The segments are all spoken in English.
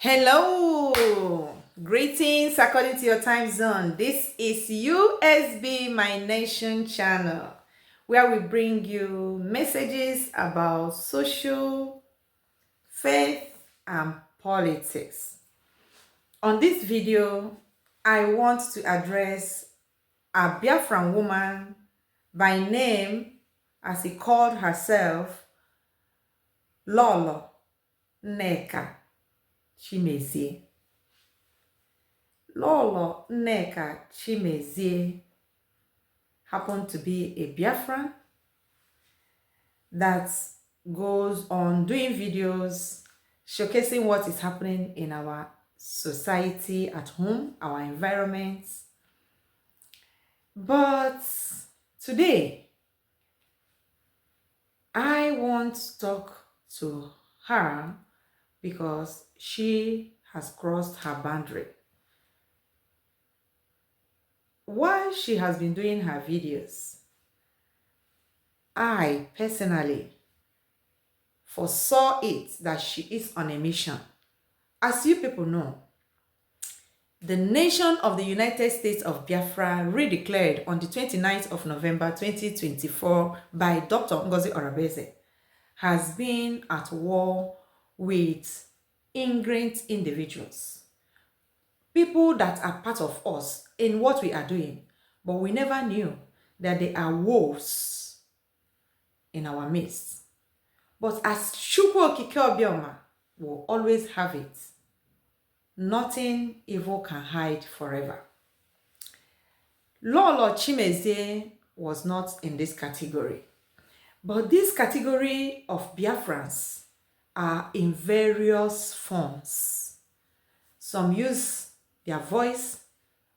Hello, greetings according to your time zone. This is U.S.B, my nation channel, where we bring you messages about social, faith, and politics. On this video, I want to address a Biafran woman by name, as he called herself, Lolo Nneka Chimezie. Lolo Nneka Chimezie happened to be a Biafran that goes on doing videos showcasing what is happening in our society at home, our environments. But today, I want to talk to her because she has crossed her boundary. While she has been doing her videos, I personally foresaw it that she is on a mission. As you people know, the nation of the United States of Biafra redeclared on the 29th of November 2024 by Dr. Ngozi Orabeze has been at war with ingrained individuals, people that are part of us in what we are doing, but we never knew that they are wolves in our midst. But as Chukwu Okike Obioma will always have it, nothing evil can hide forever. Lolo Chimezie was not in this category, but this category of Biafrans are in various forms. Some use their voice,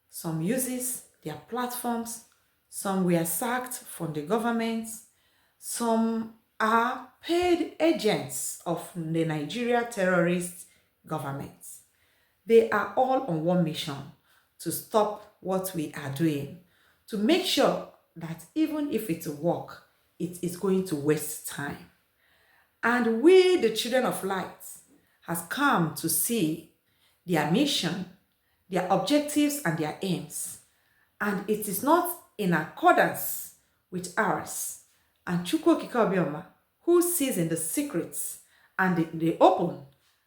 some uses their platforms, some were sacked from the government, some are paid agents of the Nigeria terrorist government. They are all on one mission: to stop what we are doing, to make sure that even if it works, it is going to waste time. And we, the children of light, has come to see their mission, their objectives, and their aims. And it is not in accordance with ours. And Chukwu Okike Obioma, who sees in the secrets and the open,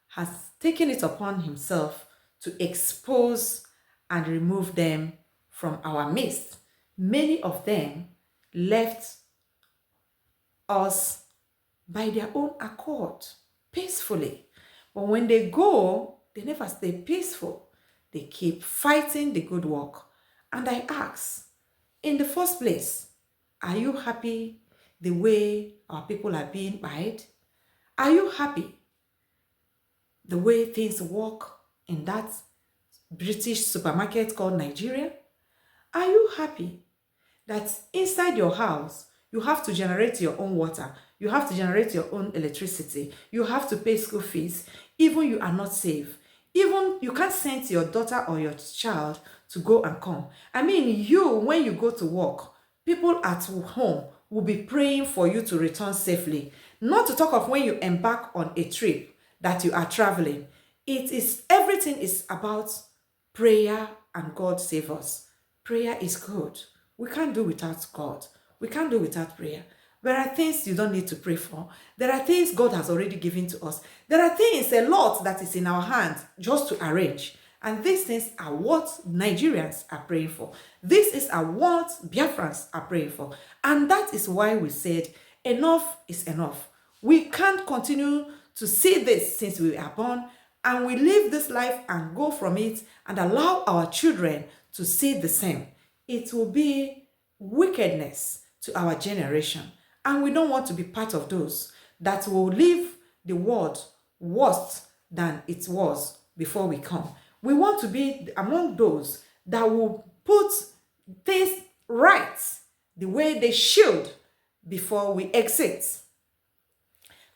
has taken it upon himself to expose and remove them from our midst. Many of them left us by their own accord, peacefully. But when they go, they never stay peaceful. They keep fighting the good work. And I ask, in the first place, are you happy the way our people are being buyed? Are you happy the way things work in that British supermarket called Nigeria? Are you happy that inside your house, you have to generate your own water, you have to generate your own electricity, you have to pay school fees, even you are not safe, even you can't send your daughter or your child to go and come? I mean, when you go to work, people at home will be praying for you to return safely. Not to talk of when you embark on a trip that you are traveling. Everything is about prayer, and God save us. Prayer is good. We can't do without God. We can't do without prayer. There are things you don't need to pray for. There are things God has already given to us. There are things, a lot that is in our hands just to arrange. And these things are what Nigerians are praying for. This is what Biafrans are praying for. And that is why we said enough is enough. We can't continue to see this since we are born, and we live this life and go from it and allow our children to see the same. It will be wickedness to our generation. And we don't want to be part of those that will leave the world worse than it was before we come. We want to be among those that will put things right the way they should before we exit.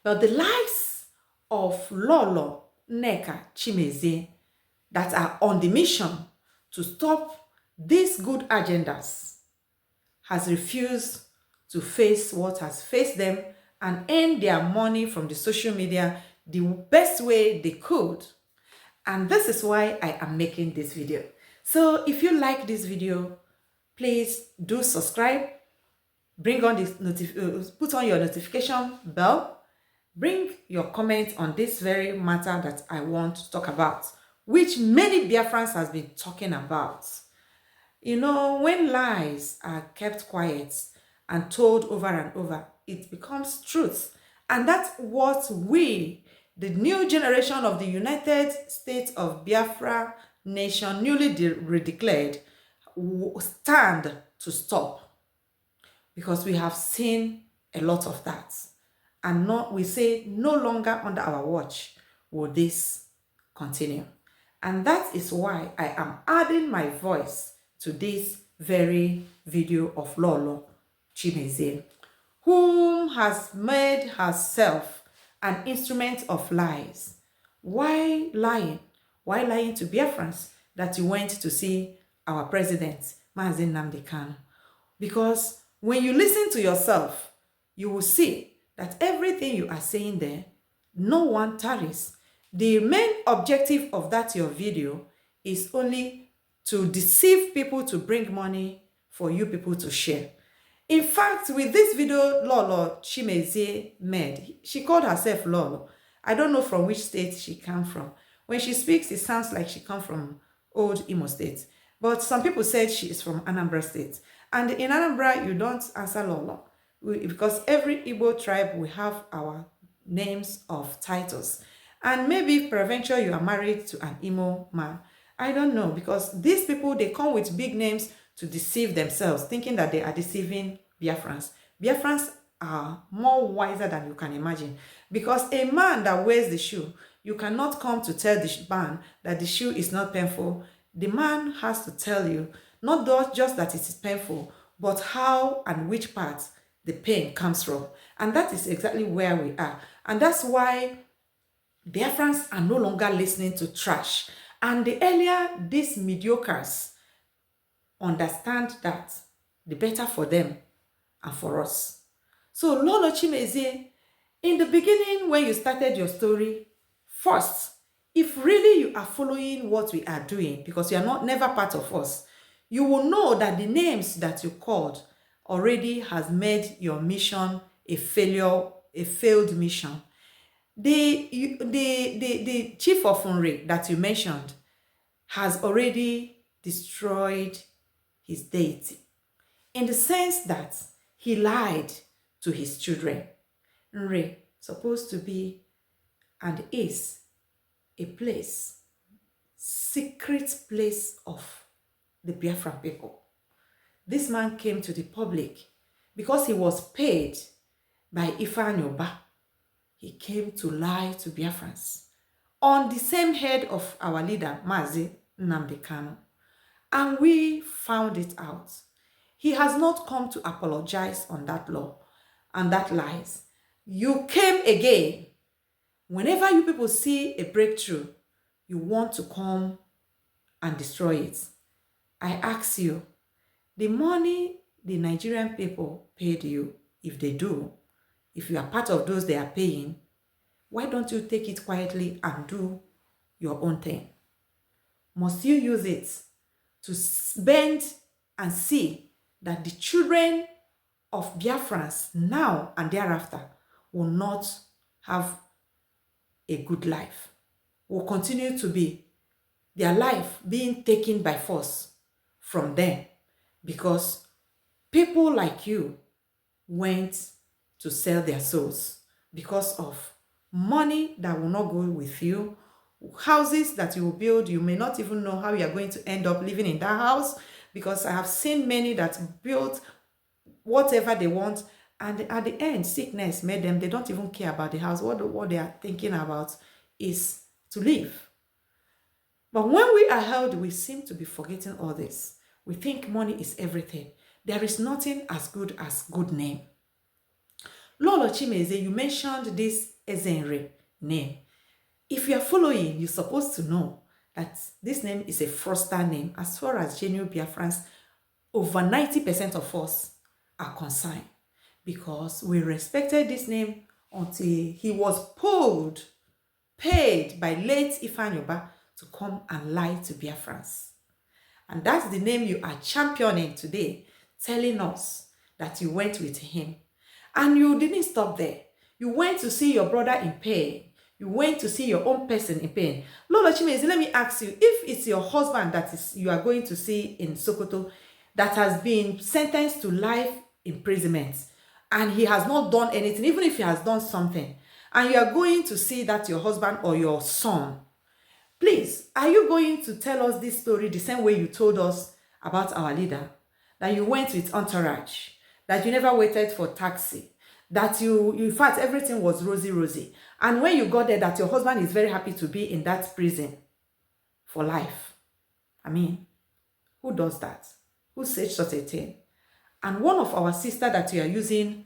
But the lives of Lolo Nneka Chimezie that are on the mission to stop these good agendas has refused to face what has faced them and earn their money from the social media the best way they could. And this is why I am making this video. So if you like this video, please do subscribe, bring on this put on your notification bell, bring your comments on this very matter that I want to talk about, which many Biafrans has been talking about. You know, when lies are kept quiet and told over and over, it becomes truth. And that's what we, the new generation of the United States of Biafra nation, newly redeclared, stand to stop. Because we have seen a lot of that. And we say no longer under our watch will this continue. And that is why I am adding my voice to this very video of Lolo Chimezie, whom has made herself an instrument of lies. Why lying? Why lying to Biafrans that you went to see our president, Mazi Nnamdi Kanu? Because when you listen to yourself, you will see that everything you are saying there, no one tarries. The main objective of that your video is only to deceive people to bring money for you people to share. In fact, with this video Lolo Chimezie made, she called herself Lolo. I don't know from which state she comes from. When she speaks, it sounds like she comes from old Imo State. But some people said she is from Anambra State. And in Anambra, you don't answer Lolo. Because every Igbo tribe, we have our names of titles. And maybe peradventure you are married to an Imo man. I don't know, because these people, they come with big names to deceive themselves, thinking that they are deceiving Biafrans. Biafrans are more wiser than you can imagine. Because a man that wears the shoe, you cannot come to tell the man that the shoe is not painful. The man has to tell you, not just that it is painful, but how and which part the pain comes from. And that is exactly where we are. And that's why Biafrans are no longer listening to trash. And the earlier these mediocres understand that, the better for them and for us. So Lolo Chimezie, in the beginning when you started your story, first, if really you are following what we are doing, because you are never part of us, you will know that the names that you called already has made your mission a failure, a failed mission. The chief of Unre that you mentioned has already destroyed his deity, in the sense that he lied to his children. Nre supposed to be and is a place, secret place of the Biafran people. This man came to the public because he was paid by Ifeanyi Oba. He came to lie to Biafrans on the same head of our leader, Mazi Nnamdi Kanu. And we found it out. He has not come to apologize on that law and that lies. You came again. Whenever you people see a breakthrough, you want to come and destroy it. I ask you, the money the Nigerian people paid you, if they do, if you are part of those they are paying, why don't you take it quietly and do your own thing? Must you use it to bend and see that the children of Biafrans now and thereafter will not have a good life, will continue to be their life being taken by force from them, because people like you went to sell their souls because of money that will not go with you, houses that you will build, you may not even know how you are going to end up living in that house, because I have seen many that built whatever they want, and at the end, sickness made them, they don't even care about the house. What they are thinking about is to live. But when we are held, we seem to be forgetting all this. We think money is everything. There is nothing as good as good name. Lolo Chimezie, you mentioned this Ezenre name. If you are following, you're supposed to know that this name is a fraudster name. As far as genuine Biafrans, over 90% of us are concerned, because we respected this name until he was paid by late Ifeanyi Oba to come and lie to Biafrans. And that's the name you are championing today, telling us that you went with him. And you didn't stop there. You went to see your brother in pain. You went to see your own person in pain. Lolo Chimezie, let me ask you, if it's your husband that you are going to see in Sokoto that has been sentenced to life imprisonment and he has not done anything, even if he has done something, and you are going to see that your husband or your son, please, are you going to tell us this story the same way you told us about our leader? That you went with entourage, that you never waited for taxi, that you in fact, everything was rosy. And when you got there, that your husband is very happy to be in that prison for life. I mean, who does that? Who says such a thing? And one of our sisters that you are using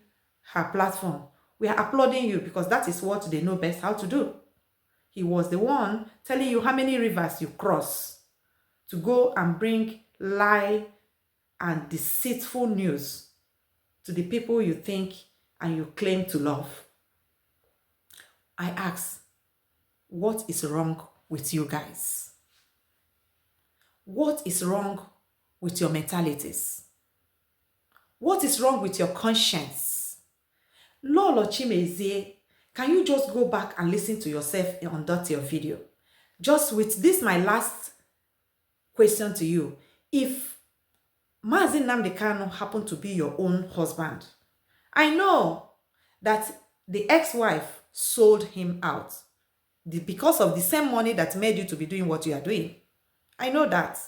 her platform, we are applauding you because that is what they know best how to do. He was the one telling you how many rivers you cross to go and bring lie and deceitful news to the people you think and you claim to love. I ask, what is wrong with you guys? What is wrong with your mentalities? What is wrong with your conscience? Lolo Chimezie, can you just go back and listen to yourself on that your video? Just with this, my last question to you. If Mazi Nnamdi Kanu happened to be your own husband, I know that the ex-wife sold him out because of the same money that made you to be doing what you are doing. I know that.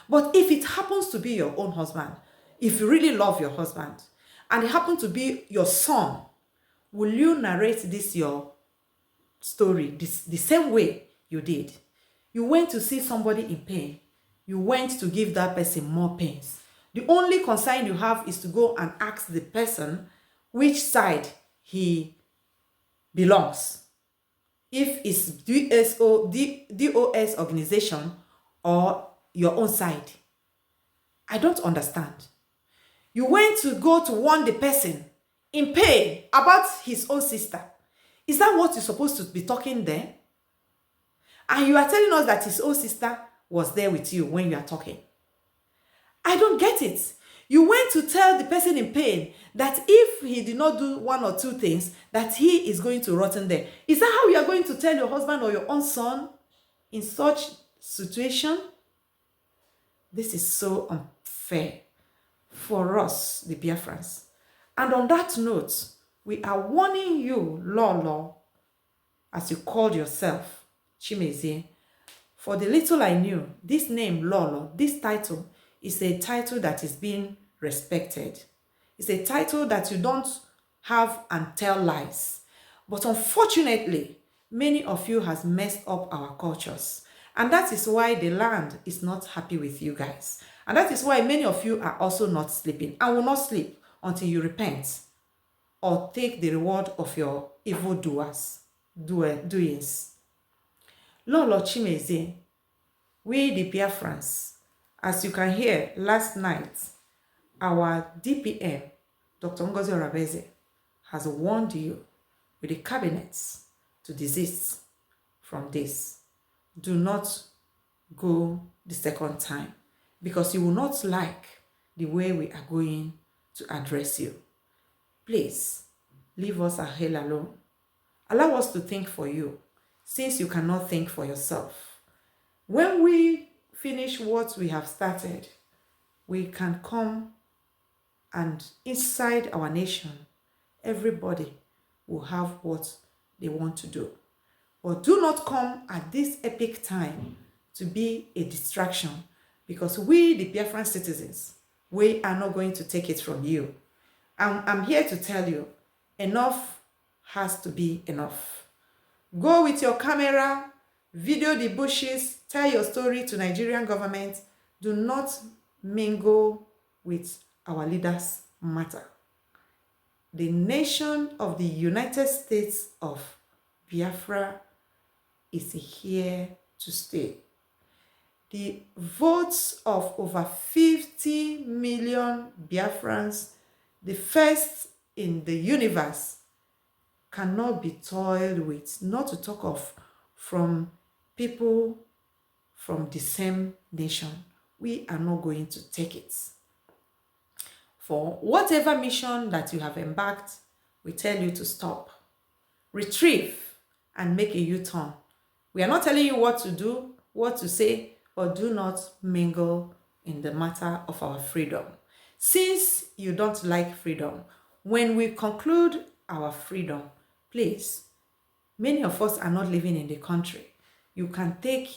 But if it happens to be your own husband, if you really love your husband, and it happened to be your son, will you narrate this your story the same way you did? You went to see somebody in pain. You went to give that person more pains. The only concern you have is to go and ask the person which side he belongs. If it's DOS organization or your own side. I don't understand. You went to go to warn the person in pain about his own sister. Is that what you're supposed to be talking there? And you are telling us that his own sister was there with you when you are talking. I don't get it. You went to tell the person in pain that if he did not do one or two things, that he is going to rot in there. Is that how you are going to tell your husband or your own son in such situation? This is so unfair for us, the Biafrans. And on that note, we are warning you, Lolo, as you called yourself, Chimezie. For the little I knew, this name, Lolo, this title, is a title that is being respected. It's a title that you don't have and tell lies. But unfortunately, many of you has messed up our cultures. And that is why the land is not happy with you guys. And that is why many of you are also not sleeping and will not sleep until you repent or take the reward of your evil doings. Lolo Chimezie, we the Biafrans, as you can hear, last night, our DPM, Dr. Ngozi Orabeze, has warned you with the cabinets to desist from this. Do not go the second time because you will not like the way we are going to address you. Please, leave us a hell alone. Allow us to think for you, since you cannot think for yourself. When we finish what we have started, we can come and inside our nation, everybody will have what they want to do. But do not come at this epic time to be a distraction, because we, the Biafran citizens, we are not going to take it from you. I'm here to tell you, enough has to be enough. Go with your camera, video the bushes, tell your story to Nigerian government. Do not mingle with our leaders' matter. The nation of the United States of Biafra is here to stay. The votes of over 50 million Biafrans, the first in the universe, cannot be toyed with, not to talk of from people from the same nation. We are not going to take it. For whatever mission that you have embarked, we tell you to stop, retrieve, and make a U-turn. We are not telling you what to do, what to say, but do not mingle in the matter of our freedom. Since you don't like freedom, when we conclude our freedom, please, many of us are not living in the country. You can take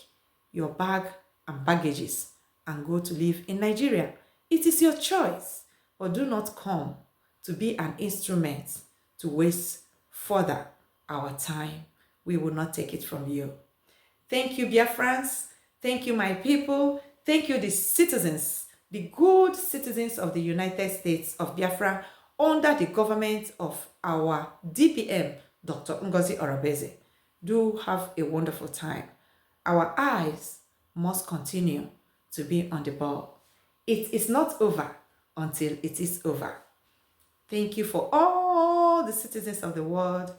your bag and baggages and go to live in Nigeria. It is your choice, but do not come to be an instrument to waste further our time. We will not take it from you. Thank you, Biafrans. Thank you, my people. Thank you, the citizens, the good citizens of the United States of Biafra under the government of our DPM, Dr. Ngozi Orabeze. Do have a wonderful time. Our eyes must continue to be on the ball. It is not over until it is over. Thank you for all the citizens of the world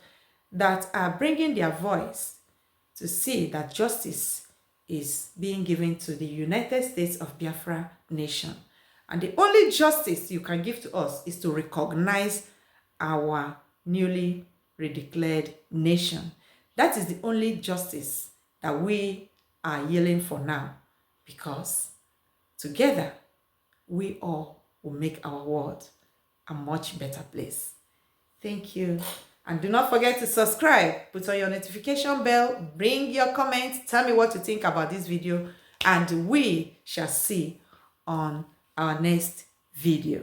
that are bringing their voice to see that justice is being given to the United States of Biafra nation. And the only justice you can give to us is to recognize our newly redeclared nation. That is the only justice that we are yelling for now, because together we all will make our world a much better place. Thank you. And do not forget to subscribe, put on your notification bell, bring your comments, tell me what you think about this video, and we shall see on our next video.